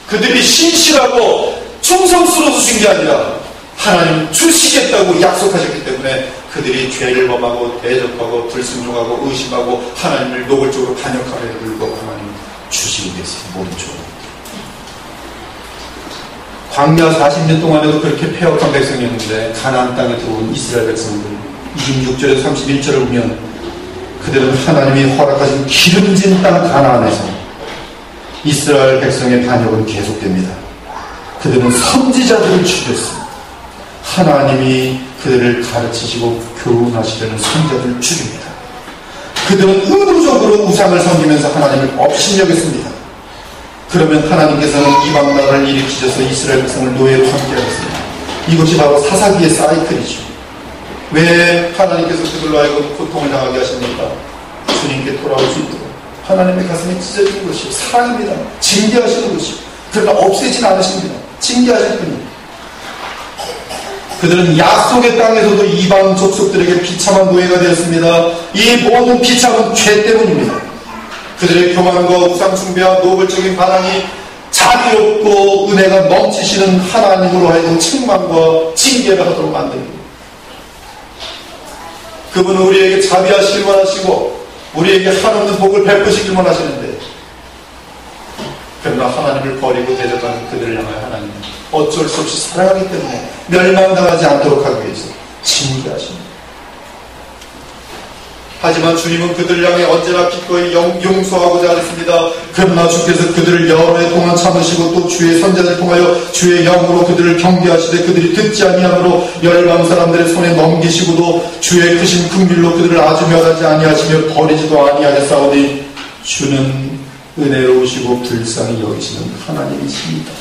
그들이 신실하고 충성스러워서 준 게 아니라 하나님 주시겠다고 약속하셨기 때문에 그들이 죄를 범하고 대적하고 불순종하고 의심하고 하나님을 노골적으로 반역함에도 불구하고 하나님 주시고 계세요. 모든 조건. 광야 40년 동안에도 그렇게 패역한 백성이었는데 가나안 땅에 들어온 이스라엘 백성들 26절에서 31절을 보면 그들은 하나님이 허락하신 기름진 땅 가나안에서 이스라엘 백성의 반역은 계속됩니다. 그들은 선지자들을 죽였습니다. 하나님이 그들을 가르치시고 교훈하시려는 선지자들을 죽입니다. 그들은 의도적으로 우상을 섬기면서 하나님을 업신여겼습니다. 그러면 하나님께서는 이방 나라를 일으키셔서 이스라엘 백성을 노예로 함께하셨습니다. 이것이 바로 사사기의 사이클이죠. 왜 하나님께서 그들로 하여금 고통을 당하게 하십니까? 주님께 돌아올 수 있도록 하나님의 가슴에 찢어지는 것이 사랑입니다. 징계하시는 것이. 그러나 없애진 않으십니다. 징계하실 뿐입니다. 그들은 약속의 땅에서도 이방 족속들에게 비참한 노예가 되었습니다. 이 모든 비참은 죄 때문입니다. 그들의 교만과 우상숭배와 노골적인 반항이 자비롭고 은혜가 넘치시는 하나님으로 하여금 책망과 징계를 하도록 만듭니다. 그분은 우리에게 자비하시기만 하시고 우리에게 한없는 복을 베푸시기만 하시는데 그러나 하나님을 버리고 대적하는 그들을 향하여 하나님은 어쩔 수 없이 사랑하기 때문에 멸망당하지 않도록 하기 위해서 징계하십니다. 하지만 주님은 그들을 향해 언제나 기꺼이 용서하고자 하셨습니다. 그러나 주께서 그들을 여러 해 동안 참으시고 또 주의 선자를 통하여 주의 영으로 그들을 경계하시되 그들이 듣지 아니하므로 열방 사람들의 손에 넘기시고도 주의 크신 긍휼로 그들을 아주 멸하지 아니하시며 버리지도 아니하셨사오니 주는 은혜로우시고 불쌍히 여기시는 하나님이십니다.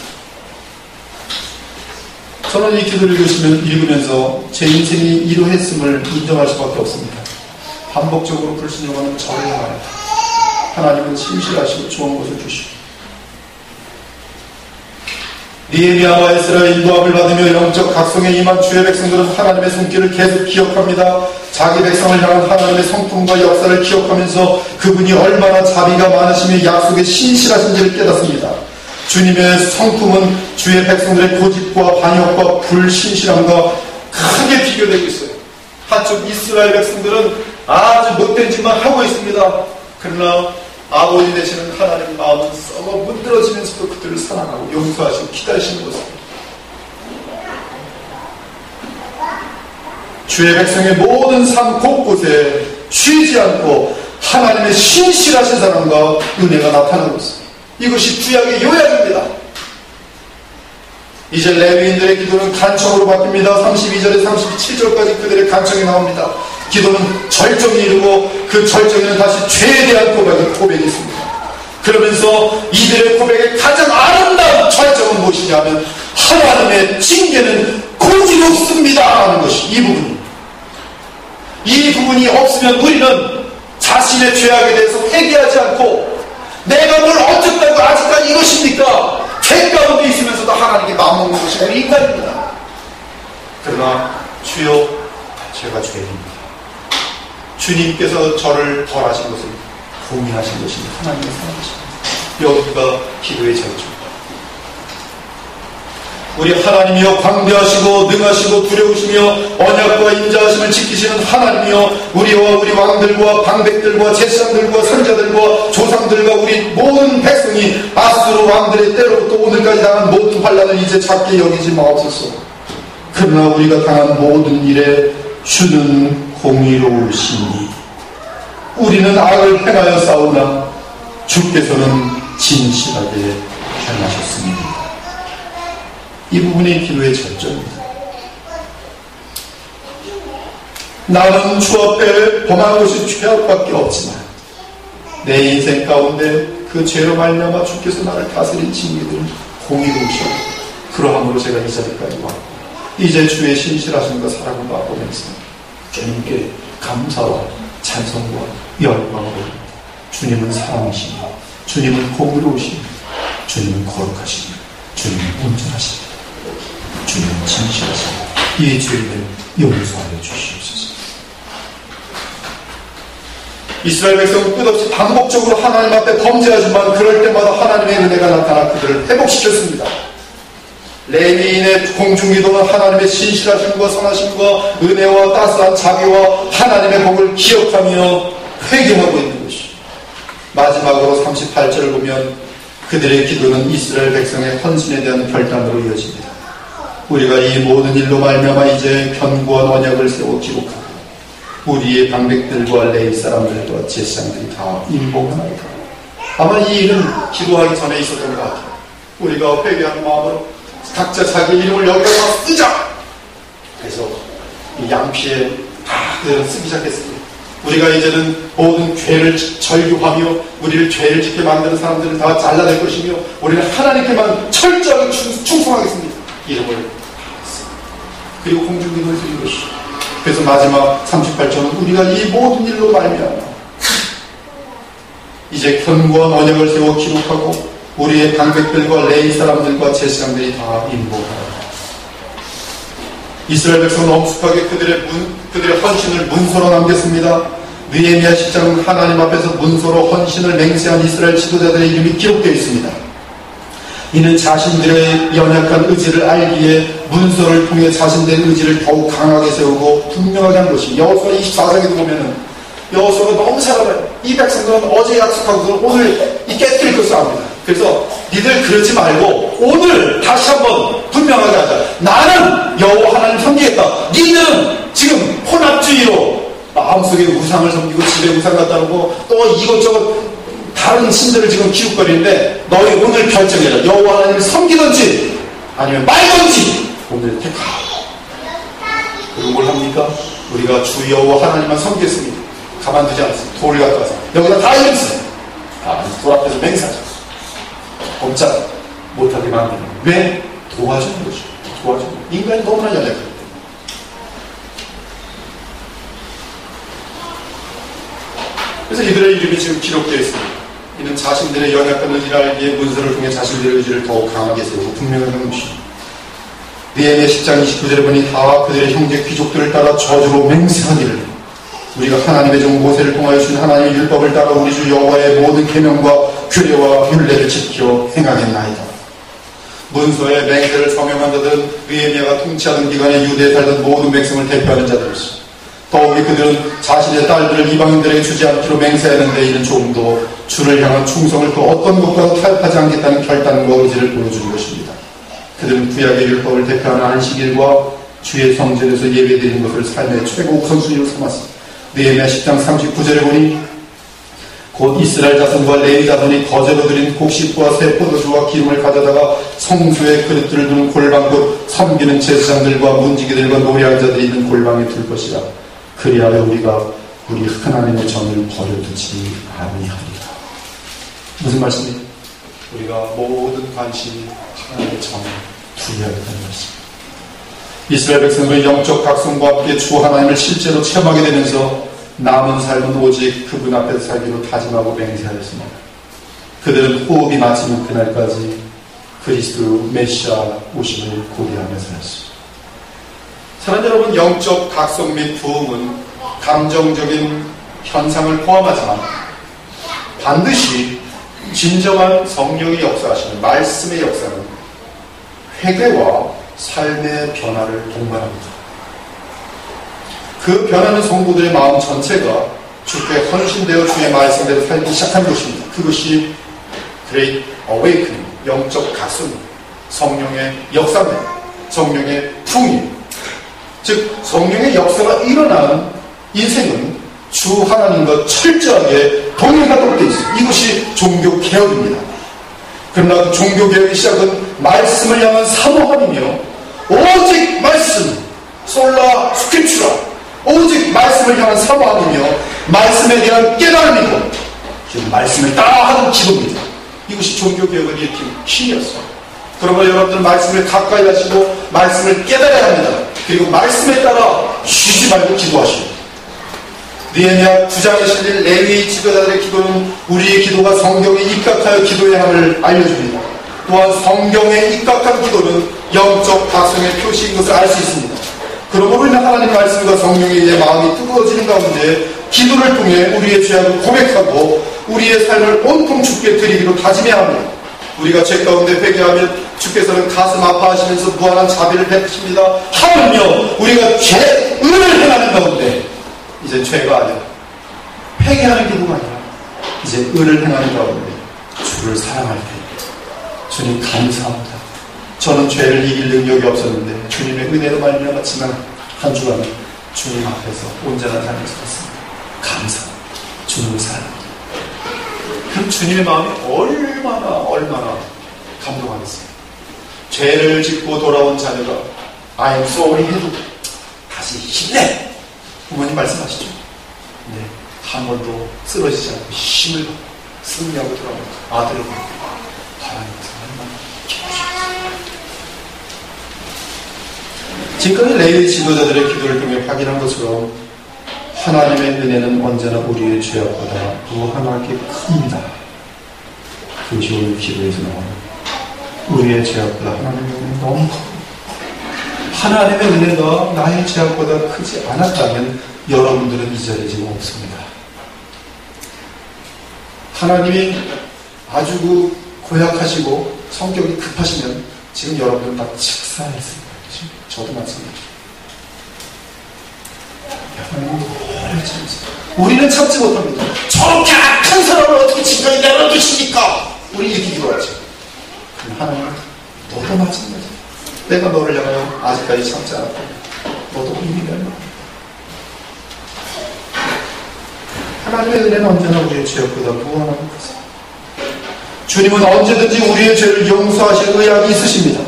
저는 이 기도를 읽으면서 제 인생이 이러했음을 인정할 수밖에 없습니다. 반복적으로 불순종하는 저를 향하여 하나님은 신실하시고 좋은 것을 주시고 니에미야와 에스라의 인도함을 받으며 영적 각성에 임한 주의 백성들은 하나님의 손길을 계속 기억합니다. 자기 백성을 향한 하나님의 성품과 역사를 기억하면서 그분이 얼마나 자비가 많으시며 약속에 신실하신지를 깨닫습니다. 주님의 성품은 주의 백성들의 고집과 반역과 불신실함과 크게 비교되고 있어요. 한쪽 이스라엘 백성들은 아주 못된 짓만 하고 있습니다. 그러나 아버지 되시는 하나님 마음은 썩어 문드러지면서도 그들을 사랑하고 용서하시고 기다리시는 것입니다. 주의 백성의 모든 삶 곳곳에 쉬지 않고 하나님의 신실하신 사랑과 은혜가 나타나고 있습니다. 이것이 구약의 요약입니다. 이제 레위인들의 기도는 간청으로 바뀝니다. 32절에 37절까지 그들의 간청이 나옵니다. 기도는 절정에 이르고 그 절정에는 다시 죄에 대한 고백이 있습니다. 그러면서 이들의 고백의 가장 아름다운 절정은 무엇이냐 하면 하나님의 징계는 고지롭습니다 라는 것이 이 부분입니다. 이 부분이 없으면 우리는 자신의 죄악에 대해서 회개하지 않고 내가 뭘 어쨌다고 아직까지 이것입니까? 죄 가운데 있으면서도 하나님께 마음먹는 것이 우리 인간입니다. 그러나 주여 제가 죄인입니다. 주님께서 저를 벌하신 것을 공의하신 것입니다. 하나님의 사랑이십니다. 여기가 기도의 절정입니다. 우리 하나님이여 광대하시고 능하시고 두려우시며 언약과 인자하심을 지키시는 하나님이여 우리와 우리 왕들과 방백들과 제사장들과 선자들과 조상들과 우리 모든 백성이 아수르 왕들의 때로부터 오늘까지 당한 모든 환난을 이제 작게 여기지 마옵소서. 그러나 우리가 당한 모든 일에 주는 공의로우시니 우리는 악을 행하여 싸우나 주께서는 진실하게 행하셨습니다. 이 부분이 기도의 절정입니다. 나는 주 앞에 범한 것이 죄악밖에 없지만 내 인생 가운데 그 죄로 말미암아 주께서 나를 다스린 징계들은 공의로우시오. 그러함으로 제가 이 자리까지 왔고 이제 주의 신실하심과 사랑을 맛보면서 주님께 감사와 찬송과 영광을 주님은 사랑이시며 주님은 공의로우시며 주님은 거룩하시며 주님은 온전하시며 주님은 진실하시며 이 죄를 용서하여 주시옵소서. 이스라엘 백성은 끝없이 반복적으로 하나님 앞에 범죄하지만 그럴 때마다 하나님의 은혜가 나타나 그들을 회복시켰습니다. 레위인의 공중기도는 하나님의 신실하심과 선하심과 은혜와 따스한 자비와 하나님의 복을 기억하며 회개하고 있는 것이. 마지막으로 38절을 보면 그들의 기도는 이스라엘 백성의 헌신에 대한 결단으로 이어집니다. 우리가 이 모든 일로 말미암아 이제 견고한 언약을 세워 기록하고 우리의 방백들과 레위 사람들과 제사장들이 다 인복하나이다. 아마 이 일은 기도하기 전에 있었던 것 같아요. 우리가 회개하는 마음으로 각자 자기 이름을 여기다 쓰자. 그래서 이 양피에 다 그대로 쓰기 시작했습니다. 우리가 이제는 모든 죄를 절규하며 우리를 죄를 짓게 만드는 사람들을 다 잘라낼 것이며 우리는 하나님께만 철저하게 충성하겠습니다. 이름을 그리고 공중기도를 드린 것이죠. 그래서 마지막 38절은 우리가 이 모든 일로 말미암아 이제 견고한 언약을 세워 기록하고 우리의 방백들과 레위 사람들과 제사장들이 다 인복하라. 이스라엘 백성은 엄숙하게 그들의 헌신을 문서로 남겼습니다. 느헤미야 10장은 하나님 앞에서 문서로 헌신을 맹세한 이스라엘 지도자들의 이름이 기록되어 있습니다. 이는 자신들의 연약한 의지를 알기에 문서를 통해 자신들의 의지를 더욱 강하게 세우고 분명하게 한 것이. 여호수아 24장에도 보면은 여호수아가 너무 잘 알아요. 이 백성들은 어제 약속하고서 오늘 깨뜨릴 것을 압니다. 그래서 니들 그러지 말고 오늘 다시 한번 분명하게 하자. 나는 여호와 하나님 섬기겠다. 니들은 지금 혼합주의로 마음속에 우상을 섬기고 집에 우상 갖다 놓고 또 이것저것 다른 신들을 지금 기웃거리는데 너희 오늘 결정해라. 여호와 하나님을 섬기든지 아니면 말든지 오늘 택하라. 그리고 뭘 합니까? 우리가 주 여호와 하나님만 섬기겠습니다. 가만두지 않습니다. 돌을 갖다 와서 여기다 다 이름 쓰세요. 돌 앞에서 맹세하자. 꼼짝 못하게 만드는. 왜? 도와주는 거죠. 도와주는 거. 인간이 너무나 연약하기 때문에. 그래서 이들의 이름이 지금 기록되어 있습니다. 이는 자신들의 연약한 의지를 알기에 문서를 통해 자신들의 의지를 더욱 강하게 세우고 분명한 것이. 느헤미야 10장 29절에 보니 다 그들의 형제 귀족들을 따라 저주로 맹세하기를 우리가 하나님의 종 모세를 통하여 주신 하나님의 율법을 따라 우리 주 여호와의 모든 계명과 규례와 율례를 지켜 행하겠나이다. 문서에 맹세를 서명한 자들은 느헤미야가 통치하는 기간에 유대에 살던 모든 백성을 대표하는 자들이었습니다. 더욱이 그들은 자신의 딸들을 이방인들에게 주지 않기로 맹세했는데 이는 조금 더 주를 향한 충성을 그 어떤 것과도 타협하지 않겠다는 결단과 의지를 보여주는 것입니다. 그들은 구약의 율법을 대표하는 안식일과 주의 성전에서 예배드리는 것을 삶의 최고 우선순위로 삼았습니다. 느헤미야 10장 39절에 보니 곧 이스라엘 자손과 레위 자손이 거제로 드린 곡식과 새 포도주와 기름을 가져다가 성소에 그릇들을 두는 골방 곧 섬기는 제사장들과 문지기들과 노래하는 자들이 있는 골방에 둘 것이라. 그리하여 우리가 우리 하나님의 전을 버려두지 아니하리라. 무슨 말씀이에요? 우리가 모든 관심이 하나님의 전을 두어야 한다는 말씀. 이스라엘 백성들의 영적 각성과 함께 주 하나님을 실제로 체험하게 되면서 남은 삶은 오직 그분 앞에서 살기로 다짐하고 맹세하였습니다. 그들은 호흡이 마치는 그날까지 그리스도 메시아 오심을 고대하며 살았습니다. 사랑하는 여러분, 영적 각성 및 부흥은 감정적인 현상을 포함하지만 반드시 진정한 성령의 역사하시는 말씀의 역사는 회개와 삶의 변화를 동반합니다. 그 변하는 성도들의 마음 전체가 주께 헌신되어 주의 말씀대로 살기 시작한 것입니다. 그것이 Great Awakening, 영적 각성, 성령의 역사입니다. 성령의 풍임. 즉 성령의 역사가 일어나는 인생은 주 하나님과 철저하게 동행하도록 되어 있습니다. 이것이 종교개혁입니다. 그러나 그 종교개혁의 시작은 말씀을 향한 사모함이며 오직 말씀, 솔라 스크립추라, 오직 말씀을 향한 사모함이며 말씀에 대한 깨달음이고 지금 말씀을 따라하는 기도입니다. 이것이 종교개혁을 일으킨 힘이었어요. 그러므로 여러분들 말씀을 가까이 하시고 말씀을 깨달아야 합니다. 그리고 말씀에 따라 쉬지 말고 기도하시고. 느헤미야 9장에 실린 레위 지도자들의 기도는 우리의 기도가 성경에 입각하여 기도해야 함을 알려줍니다. 또한 성경에 입각한 기도는 영적 각성의 표시인 것을 알 수 있습니다. 그러므로 인해 하나님 말씀과 성령에 의해 마음이 뜨거워지는 가운데 기도를 통해 우리의 죄악을 고백하고 우리의 삶을 온통 주께 드리기로 다짐해야 합니다. 우리가 죄 가운데 회개하면 주께서는 가슴 아파하시면서 무한한 자비를 베푸십니다. 하물며 우리가 은을 행하는 가운데 이제 죄가 아니라 회개하는 기도가 아니라 이제 은을 행하는 가운데 주를 사랑할 때 주님 감사합니다. 저는 죄를 이길 능력이 없었는데 주님의 은혜로 말미암아 지난 한 주간은 주님 앞에서 온전한 삶을 살았습니다. 감사합니다. 주님을 사랑합니다. 그럼 주님의 마음이 얼마나 감동하겠어요. 죄를 짓고 돌아온 자녀가 I'm sorry 해도 다시 힘내! 부모님 말씀하시죠. 네, 한 번도 쓰러지지 않고 힘을 받고 승리하고 돌아온 아들을 보고 하나님께서 얼마나 기쁘시죠. 지금까지 레위 지도자들의 기도를 통해 확인한 것처럼 하나님의 은혜는 언제나 우리의 죄악보다 무한하게 큽니다. 그것이 오늘 기도에서 나오는 우리의 죄악보다 하나님의 은혜는 너무 큽니다. 하나님의 은혜가 나의 죄악보다 크지 않았다면 여러분들은 이 자리에 지금 없습니다. 하나님이 아주 고약하시고 성격이 급하시면 지금 여러분들은 다 직사했습니다. 저도 마찬가지입니다. 하나님은 오래 참으세요. 우리는 참지 못합니다. 저렇게 악한 사람을 어떻게 지금까지 내버려두십니까? 우리 이렇게 기도하죠. 하나님은 너도 마찬가지야. 내가 너를 향하여 아직까지 참지 않았다. 너도 이미 멸망. 하나님의 은혜는 언제나 우리의 죄악보다 무한하고 크습니다. 주님은 언제든지 우리의 죄를 용서하실 의향이 있으십니다.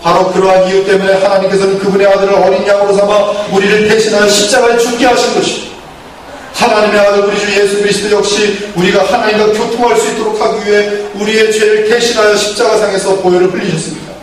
바로 그러한 이유 때문에 하나님께서는 그분의 아들을 어린 양으로 삼아 우리를 대신하여 십자가에 죽게 하신 것입니다. 하나님의 아들 우리 주 예수 그리스도 역시 우리가 하나님과 교통할 수 있도록 하기 위해 우리의 죄를 대신하여 십자가상에서 보혈을 흘리셨습니다.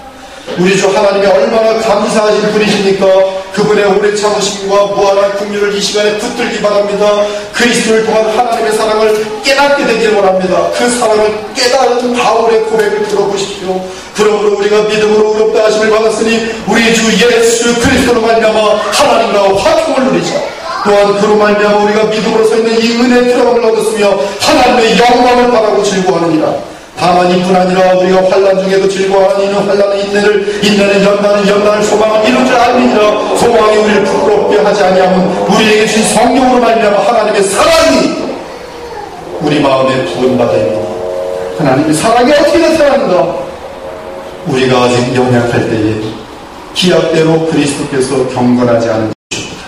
우리 주 하나님이 얼마나 감사하신 분이십니까? 그분의 오래 참으심과 무한한 긍휼을 이 시간에 붙들기 바랍니다. 그리스도를 통한 하나님의 사랑을 깨닫게 되길 원합니다. 그 사랑을 깨달은 바울의 고백을 들어보십시오. 그러므로 우리가 믿음으로 의롭다 하심을 받았으니 우리 주 예수 그리스도로 말미암아 하나님과 화평을 누리자. 또한 그로 말미암아 우리가 믿음으로 서 있는 이 은혜의 들어감을 얻었으며 하나님의 영광을 바라고 즐거워하느니라. 다만 이뿐 아니라 우리가 환난 중에도 즐거워하는 이는 환난의 인내를, 인내는 연단을 소망을 이룰 줄 알미니라. 소망이 우리를 부끄럽게 하지 아니하면 우리에게 주신 성령으로 말미암아 하나님의 사랑이 우리 마음에 부은바되니 하나님의 사랑이 어떻게 나타나는가? 우리가 아직 연약할 때에 기약대로 그리스도께서 경건하지 않은 것입니다.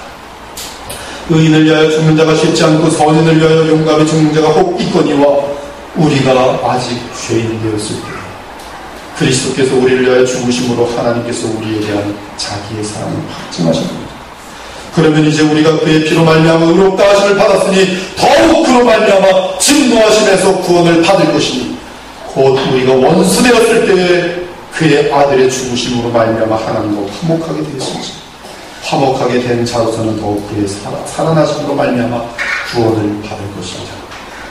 의인을 위하여 죽는 자가 쉽지 않고 선인을 위하여 용감히 죽는 자가 혹 있거니와 우리가 아직 죄인 되었을 때 그리스도께서 우리를 위하여 죽으심으로 하나님께서 우리에 대한 자기의 사랑을 확증하신 겁니다. 그러면 이제 우리가 그의 피로 말미암아 의롭다 하심을 받았으니 더욱 그로 말미암아 진노하심에서 구원을 받을 것이니 곧 우리가 원수 되었을 때에 그의 아들의 죽으심으로 말미암아 하나님과 화목하게 되었습니다. 화목하게 된 자로서는 더욱 그의 살아나심으로 말미암아 구원을 받을 것입니다.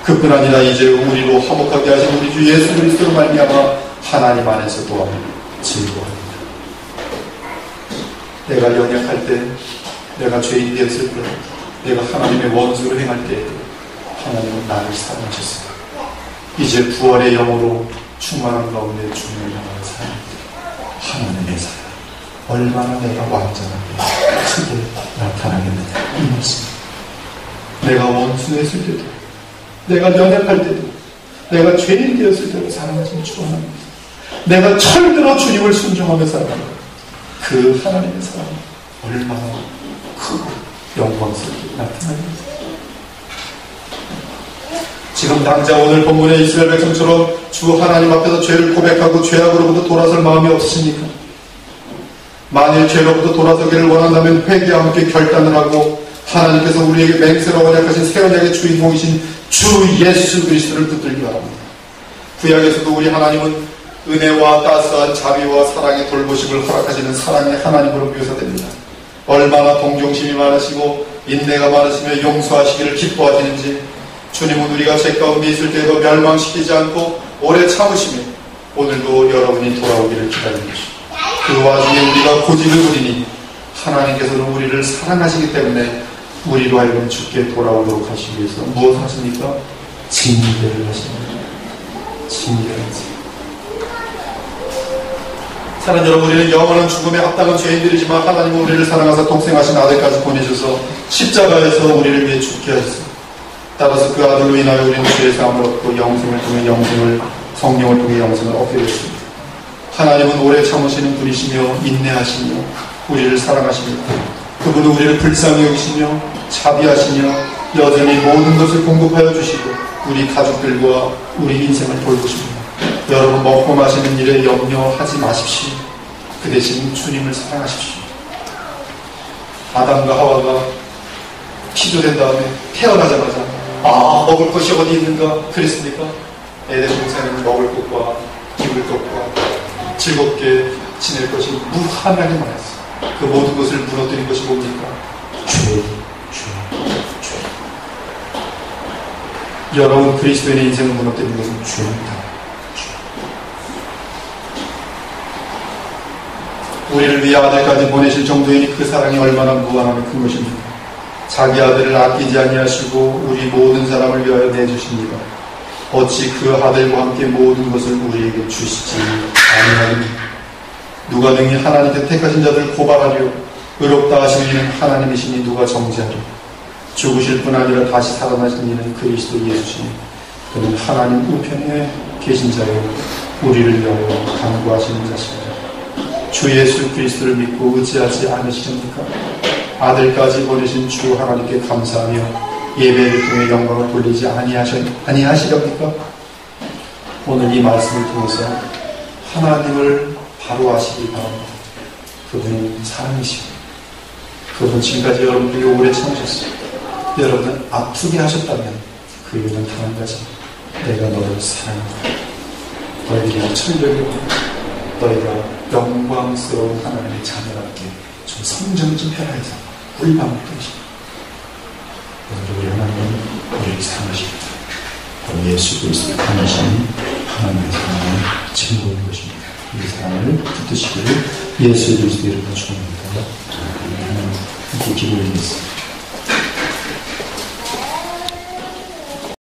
그뿐 아니라 이제 우리로 화목하게 하신 우리 주 예수 그리스도로 말미암아 하나님 안에서 또한 즐거워합니다. 내가 연약할 때, 내가 죄인 되었을 때, 내가 하나님의 원수로 행할 때 하나님은 나를 사랑하셨습니다. 이제 부활의 영으로 충만한 가운데 주님을 향하여 사랑합니다. 하나님의 사랑 얼마나 내가 완전하게 크게 나타나겠느냐 이 말씀. 내가 원수했을 때도, 내가 연약할 때도, 내가 죄인 되었을 때도 사랑하시는 주 하나님, 내가 철들어 주님을 순종하며 살아가는 그 하나님의 사랑이 얼마나 크고 영광스럽게 나타나겠느냐. 지금 당장 오늘 본문의 이스라엘 백성처럼 주 하나님 앞에서 죄를 고백하고 죄악으로부터 돌아설 마음이 없으십니까? 만일 죄로부터 돌아서기를 원한다면 회개와 함께 결단을 하고 하나님께서 우리에게 맹세로 언약하신 새 언약의 주인공이신 주 예수 그리스도를 붙들기 바랍니다. 구약에서도 우리 하나님은 은혜와 따스한 자비와 사랑의 돌보심을 허락하시는 사랑의 하나님으로 묘사됩니다. 얼마나 동정심이 많으시고 인내가 많으시며 용서하시기를 기뻐하시는지 주님은 우리가 죄 가운데 있을 때도 멸망시키지 않고 오래 참으시며 오늘도 여러분이 돌아오기를 기다리는 것입니다. 그 와중에 우리가 고집을 부리니 하나님께서는 우리를 사랑하시기 때문에 우리로 하여금 주께 돌아오도록 하시기 위해서 무엇을 하십니까? 징계를 하십니다. 징계를 하세요. 사랑하는 여러분, 우리는 영원한 죽음에 합당한 죄인들이지만 하나님은 우리를 사랑하사 동생하신 아들까지 보내셔서 십자가에서 우리를 위해 죽게 하셨습니다. 따라서 그 아들로 인하여 우리는 죄의 사함을 얻고 영생을 통해 영생을, 성령을 통해 영생을 얻게 됐습니다. 하나님은 오래 참으시는 분이시며 인내하시며 우리를 사랑하십니다. 그분은 우리를 불쌍히 여기시며 자비하시며 여전히 모든 것을 공급하여 주시고 우리 가족들과 우리 인생을 돌보십니다. 여러분, 먹고 마시는 일에 염려하지 마십시오. 그 대신 주님을 사랑하십시오. 아담과 하와가 피조된 다음에 태어나자마자 먹을 것이 어디 있는가 그랬습니까? 에덴 동산에는 먹을 것과 입을 것과 즐겁게 지낼 것이 무한하게 많았어요. 그 모든 것을 무너뜨린 것이 뭡니까? 죄. 여러분, 그리스도인의 인생을 무너뜨린 것은 죄입니다. 우리를 위해 아들까지 보내실 정도이니 그 사랑이 얼마나 무한하며 큰 것입니까? 자기 아들을 아끼지 아니하시고 우리 모든 사람을 위하여 내주십니다. 어찌 그 아들과 함께 모든 것을 우리에게 주시지 아니하리니? 누가 능히 하나님께 택하신 자들 고발하려? 의롭다 하신 이는 하나님이시니 누가 정죄하려? 죽으실 뿐 아니라 다시 살아나신 이는 그리스도 예수시니 그는 하나님 우편에 계신 자요 우리를 위하여 간구하시는 자십니다. 주 예수 그리스도를 믿고 의지하지 않으시렵니까? 아들까지 보내신 주 하나님께 감사하며 예배를 통해 영광을 돌리지 아니하시렵니까? 오늘 이 말씀을 통해서 하나님을 바로 아시기 바랍니다. 그분은 사랑이시고 그분 지금까지 여러분들이 오래 참으셨어요. 여러분은 아프게 하셨다면 그 이유는 단 한 가지, 내가 너를 사랑한다. 너희들이 철저히 너희가 영광스러운 하나님의 자녀답게 좀 성장 좀 해라 해서 꿀밤을 뜨십니다. 오늘 우리 하나님은 우리를 사랑하십니다. 바로 예수 그리스도를 담으신 하나님의 사랑을 증거하는 것입니다. 이 사랑을 붙드시기를 예수 그리스도 이름으로 축원합니다. 함께 기도드리겠습니다.